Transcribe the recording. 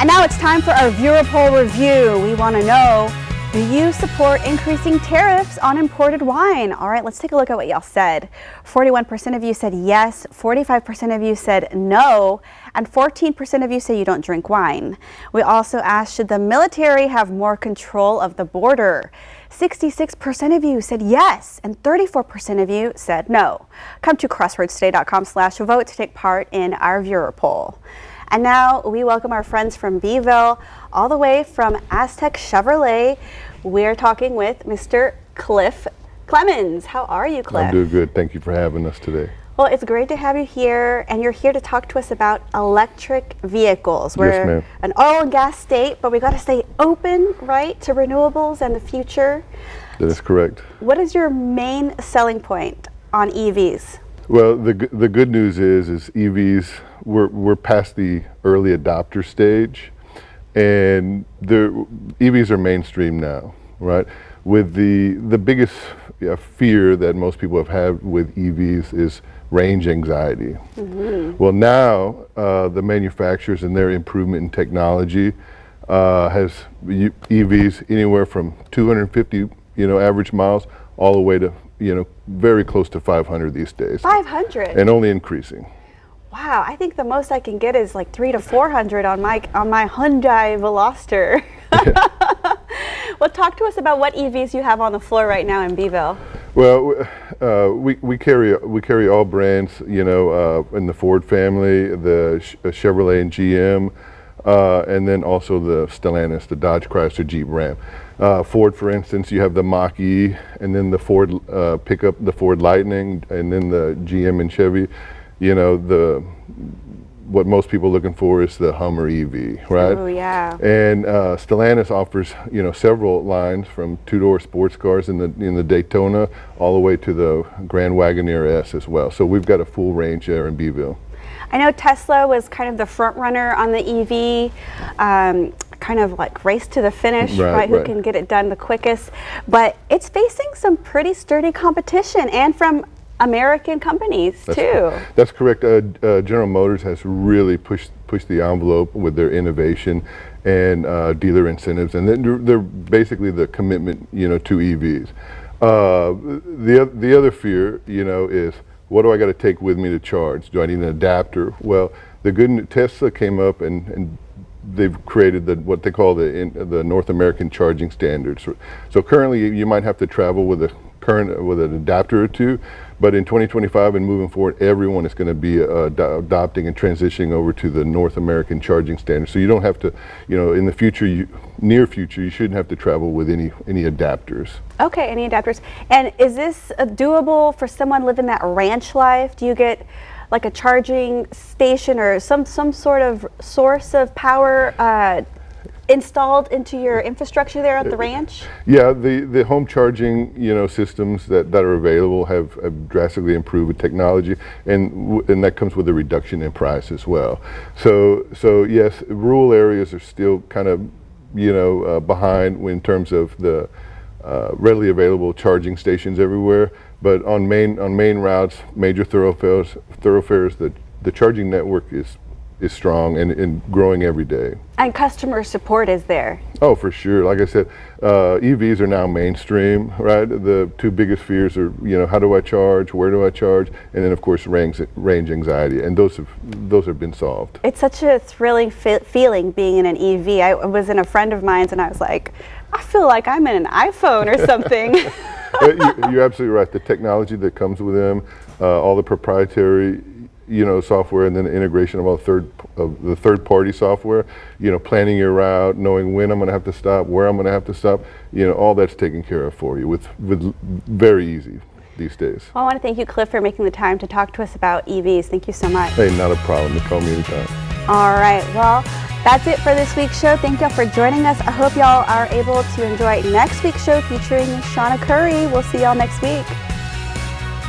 And now it's time for our viewer poll review. We want to know, do you support increasing tariffs on imported wine? All right, let's take a look at what y'all said. 41% of you said yes, 45% of you said no, and 14% of you say you don't drink wine. We also asked, should the military have more control of the border? 66% of you said yes, and 34% of you said no. Come to crossroadstoday.com/vote to take part in our viewer poll. And now we welcome our friends from Beeville, all the way from Aztec Chevrolet. We're talking with Mr. Cliff Clemens. How are you, Cliff? I'm doing good. Thank you for having us today. Well, it's great to have you here, and you're here to talk to us about electric vehicles. Yes, ma'am. We're an oil and gas state, but we got to stay open, right, to renewables and the future. That is correct. What is your main selling point on EVs? Well, the good news is EVs, we're past the early adopter stage, and the EVs are mainstream now, right? With the biggest fear that most people have had with EVs is range anxiety. Mm-hmm. Well, now the manufacturers and their improvement in technology has EVs anywhere from 250 average miles all the way to very close to 500 these days. 500? And only increasing. Wow, I think the most I can get is like 300 to 400 on my Hyundai Veloster. Yeah. Well, talk to us about what EVs you have on the floor right now in Beeville. Well, we carry all brands, in the Ford family, the Chevrolet and GM, and then also the Stellantis, the Dodge, Chrysler, Jeep, Ram. Ford, for instance, you have the Mach-E, and then the Ford pickup, the Ford Lightning, and then the GM and Chevy. What most people are looking for is the Hummer EV, right? Oh, yeah. And Stellantis offers, several lines from two-door sports cars in the Daytona all the way to the Grand Wagoneer S as well. So we've got a full range there in Beeville. I know Tesla was kind of the front runner on the EV, kind of like race to the finish, right? Who can get it done the quickest. But it's facing some pretty sturdy competition, and from American companies too. That's correct. General Motors has really pushed the envelope with their innovation and dealer incentives, and they're basically the commitment, to EVs. The other fear, is, what do I got to take with me to charge? Do I need an adapter? Well, Tesla came up and they've created what they call the North American charging standards. So currently you might have to travel with an adapter or two, but in 2025 and moving forward, everyone is going to be adopting and transitioning over to the North American charging standards. So you don't have to, in the future, near future, you shouldn't have to travel with any adapters. Okay, any adapters. And is this doable for someone living that ranch life? Do you get like a charging station or some sort of source of power installed into your infrastructure there at the ranch? Yeah, the home charging systems that are available have drastically improved with technology, and that comes with a reduction in price as well. So yes, rural areas are still kind of behind in terms of the readily available charging stations everywhere. But on main routes, major thoroughfares, the charging network is strong and growing every day. And customer support is there. Oh, for sure. Like I said, EVs are now mainstream, right? The two biggest fears are, how do I charge, where do I charge, and then of course range anxiety, and those have been solved. It's such a thrilling feeling being in an EV. I was in a friend of mine's and I was like, I feel like I'm in an iPhone or something. You're absolutely right. The technology that comes with them, all the proprietary software, and then the integration of the third-party software, planning your route, knowing when I'm going to have to stop, where I'm going to have to stop, all that's taken care of for you with very easy these days. Well, I want to thank you, Cliff, for making the time to talk to us about EVs. Thank you so much. Hey, not a problem. You call me anytime. All right. Well, that's it for this week's show. Thank y'all for joining us. I hope y'all are able to enjoy next week's show featuring Shauna Curry. We'll see y'all next week.